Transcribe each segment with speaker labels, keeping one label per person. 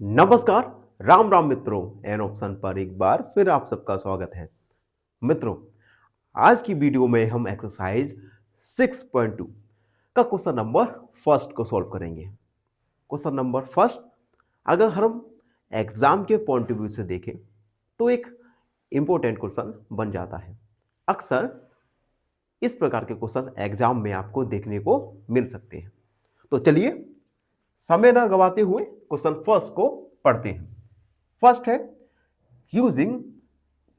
Speaker 1: नमस्कार, राम राम मित्रों। An option पर एक बार फिर आप सबका स्वागत है। मित्रों, आज की वीडियो में हम एक्सरसाइज 6.2 का क्वेश्चन नंबर फर्स्ट को सॉल्व करेंगे। क्वेश्चन नंबर फर्स्ट, अगर हम एग्जाम के पॉइंट ऑफ व्यू से देखें तो एक इंपॉर्टेंट क्वेश्चन बन जाता है। अक्सर इस प्रकार के क्वेश्चन एग्जाम में आपको देखने को मिल सकते हैं। तो चलिए समय ना गवाते हुए क्वेश्चन फर्स्ट को पढ़ते हैं। फर्स्ट है, using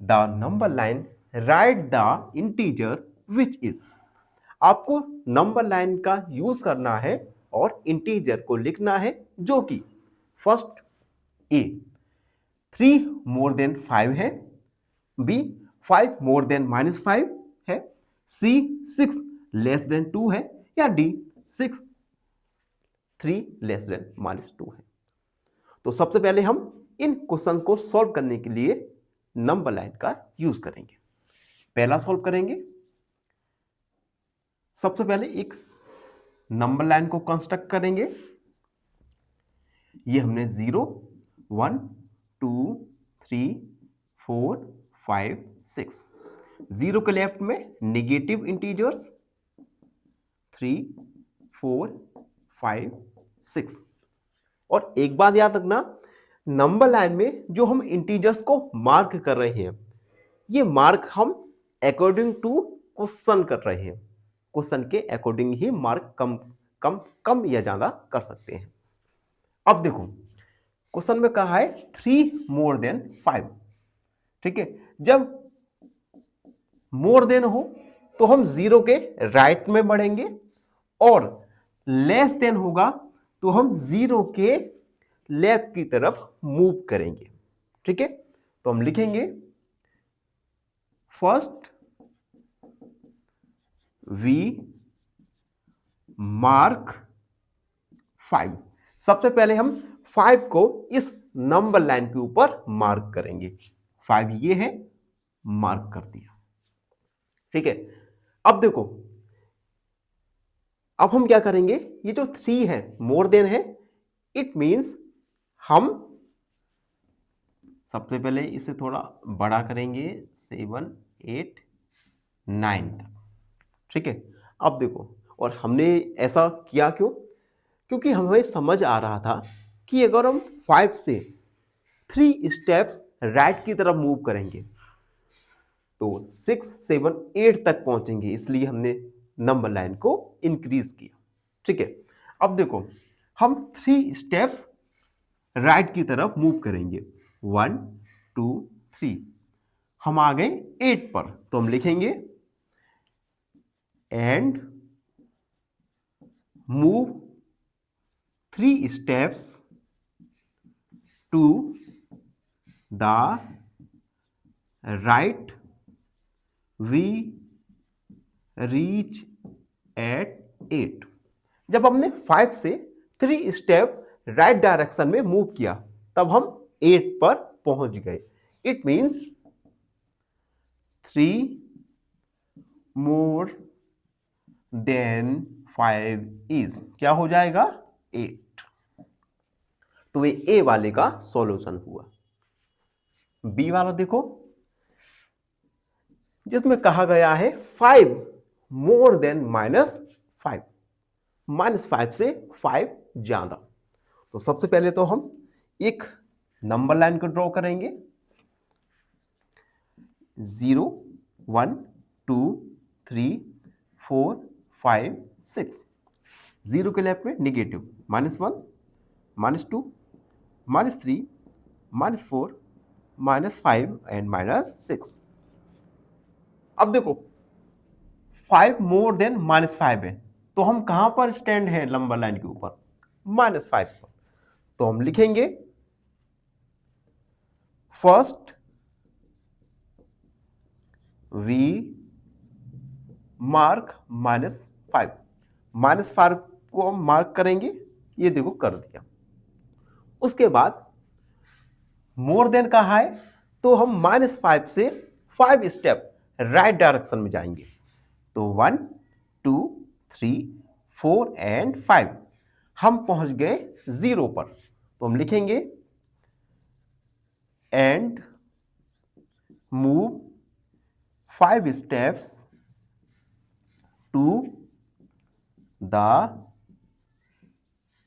Speaker 1: the number line right the integer which is. आपको नंबर लाइन का यूज करना है और इंटीजर को लिखना है जो कि फर्स्ट ए 3 मोर देन 5 है, बी 5 मोर देन -5 है, सी 6 लेस देन 2 है, या डी 6 3 लेस देन -2 है। तो सबसे पहले हम इन क्वेश्चन को सॉल्व करने के लिए नंबर लाइन का यूज करेंगे। पहला सॉल्व करेंगे। सबसे पहले एक नंबर लाइन को कंस्ट्रक्ट करेंगे। ये हमने 0 1 2 3 4 5 6, 0 के लेफ्ट में नेगेटिव इंटीजर्स 3 4 5 6। और एक बात याद रखना, नंबर लाइन में जो हम इंटीजर्स को मार्क कर रहे हैं, ये मार्क हम अकॉर्डिंग टू क्वेश्चन कर रहे हैं। क्वेश्चन के अकॉर्डिंग ही मार्क कम या ज्यादा कर सकते हैं। अब देखो, क्वेश्चन में कहा है 3 मोर देन 5। ठीक है, जब मोर देन हो तो हम 0 के राइट में बढ़ेंगे, और लेस देन होगा तो हम 0 के लेफ्ट की तरफ मूव करेंगे। ठीक है, तो हम लिखेंगे फर्स्ट वी मार्क 5। सबसे पहले हम 5 को इस नंबर लाइन के ऊपर मार्क करेंगे। 5 ये है, मार्क कर दिया। ठीक है, अब देखो, अब हम क्या करेंगे, ये जो 3 है मोर देन है, इट मींस हम सबसे पहले इसे थोड़ा बड़ा करेंगे 7 8 9 तक। ठीक है, अब देखो, और हमने ऐसा किया क्यों? क्योंकि हमें समझ आ रहा था कि अगर हम 5 से 3 स्टेप्स राइट की तरफ मूव करेंगे तो 6 7 8 तक पहुंचेंगे, इसलिए हमने नंबर लाइन को इंक्रीज किया। ठीक है, अब देखो, हम 3 स्टेप्स राइट की तरफ मूव करेंगे, 1 2 3। हम आ गए 8 पर, तो हम लिखेंगे and move 3 steps to the right we reach at 8। जब हमने 5 से 3 स्टेप राइट डायरेक्शन में मूव किया, तब हम 8 पर पहुंच गए। It means 3 more than 5 is, क्या हो जाएगा, 8। तो ये ए वाले का सॉल्यूशन हुआ। बी वाला देखो, जिसमें कहा गया है 5 मोर देन -5, -5 से 5 ज्यादा। तो सबसे पहले तो हम एक नंबर लाइन को ड्रॉ करेंगे, 0 1 2 3 4 5 6। 0 के लेफ्ट में निगेटिव -1 -2 -3 -4 -5 एंड -6। अब देखो, 5 मोर देन -5 है, तो हम कहां पर स्टैंड है नंबर लाइन के ऊपर, -5 पर। तो हम लिखेंगे फर्स्ट वी मार्क -5। -5 को हम मार्क करेंगे, ये देखो कर दिया। उसके बाद मोर देन कहा है, तो हम -5 से 5 स्टेप राइट डायरेक्शन में जाएंगे। तो 1 2 3 4 एंड 5, हम पहुंच गए 0 पर। तो हम लिखेंगे and move 5 steps to the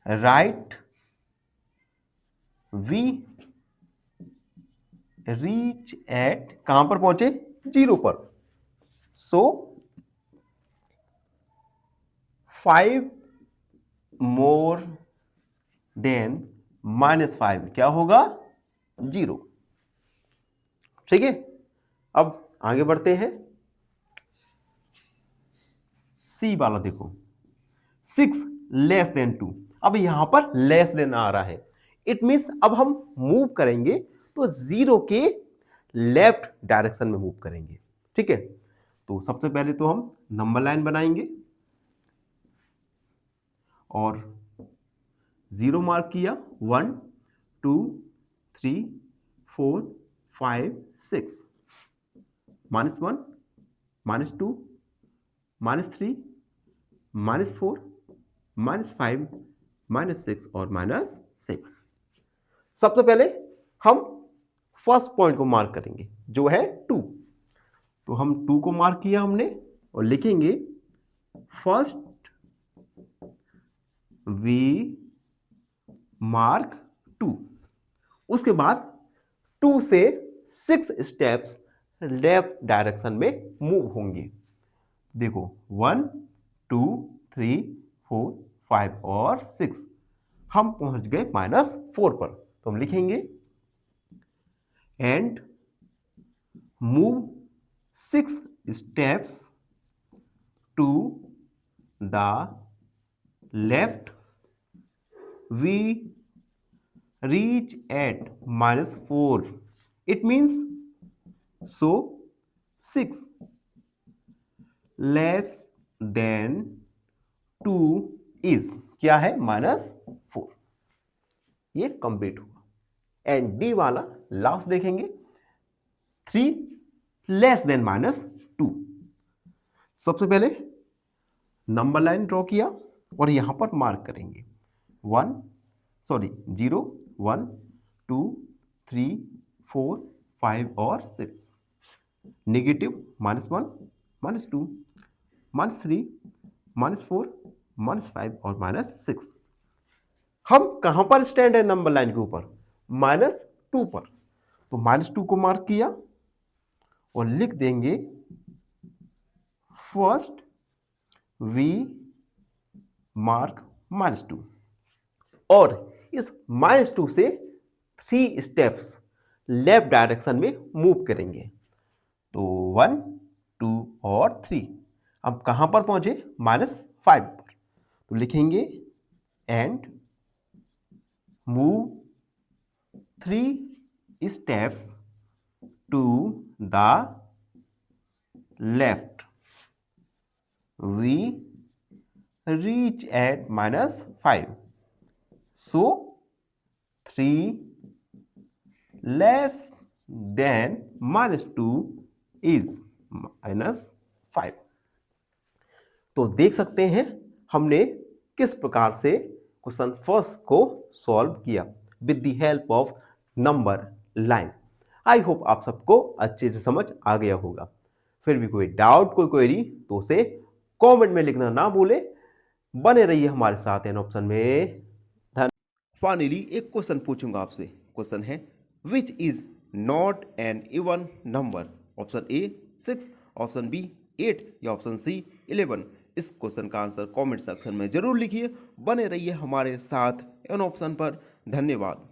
Speaker 1: right, we reach at कहां पर पहुंचे? 0 पर. So 5 more than -5 क्या होगा? 0. ठीक है, अब आगे बढ़ते हैं. सी वाला देखो, 6 लेस देन 2. अब यहां पर लेस देन आ रहा है, इट मीन्स अब हम मूव करेंगे तो 0 के लेफ्ट डायरेक्शन में मूव करेंगे. ठीक है, तो सबसे पहले तो हम नंबर लाइन बनाएंगे और 0 मार्क किया. 1 2 3 4 5 6, -1 -2 -3 -4 -5 -6 और -7. सबसे पहले हम फर्स्ट पॉइंट को मार्क करेंगे जो है 2. तो हम 2 को मार्क किया हमने और लिखेंगे फर्स्ट वी मार्क 2. उसके बाद 2 से 6 स्टेप्स लेफ्ट डायरेक्शन में मूव होंगे. देखो 1 2 3 4 5 और 6, हम पहुंच गए -4 पर. तो हम लिखेंगे and move 6 steps to the left, we reach at -4. It means so 6 less than 2 is क्या है? -4. ये कंप्लीट हुआ. एंड डी वाला लास्ट देखेंगे, 3 लेस देन -2. सबसे पहले नंबर लाइन ड्रॉ किया और यहां पर मार्क करेंगे 0 1 2 3 4 5 और 6. नेगेटिव -1 -2 -3 -4 -5 और -6. हम कहां पर स्टैंड है नंबर लाइन के ऊपर? -2 पर. तो -2 को मार्क किया और लिख देंगे फर्स्ट वी मार्क -2 और इस -2 से 3 स्टेप्स लेफ्ट डायरेक्शन में मूव करेंगे. तो 1 2 और 3. अब कहां पर पहुंचे? -5 पर. तो लिखेंगे and move 3 steps to the left, we reach at -5. So 3 less than -2 is -5. तो देख सकते हैं हमने किस प्रकार से क्वेश्चन फर्स्ट को सॉल्व किया with the help of number line. I hope आप सबको अच्छे से समझ आ गया होगा. फिर भी कोई डाउट, कोई क्वेरी तो उसे कमेंट में लिखना ना भूले. बने रहिए हमारे साथ एन ऑप्शन में. फाइनली एक क्वेश्चन पूछूंगा आपसे. क्वेश्चन है which is not an even number? Option A 6, option B 8 या ऑप्शन सी 11. इस क्वेश्चन का आंसर कमेंट सेक्शन में जरूर लिखिए. बने रहिए हमारे साथ एन ऑप्शन पर. धन्यवाद.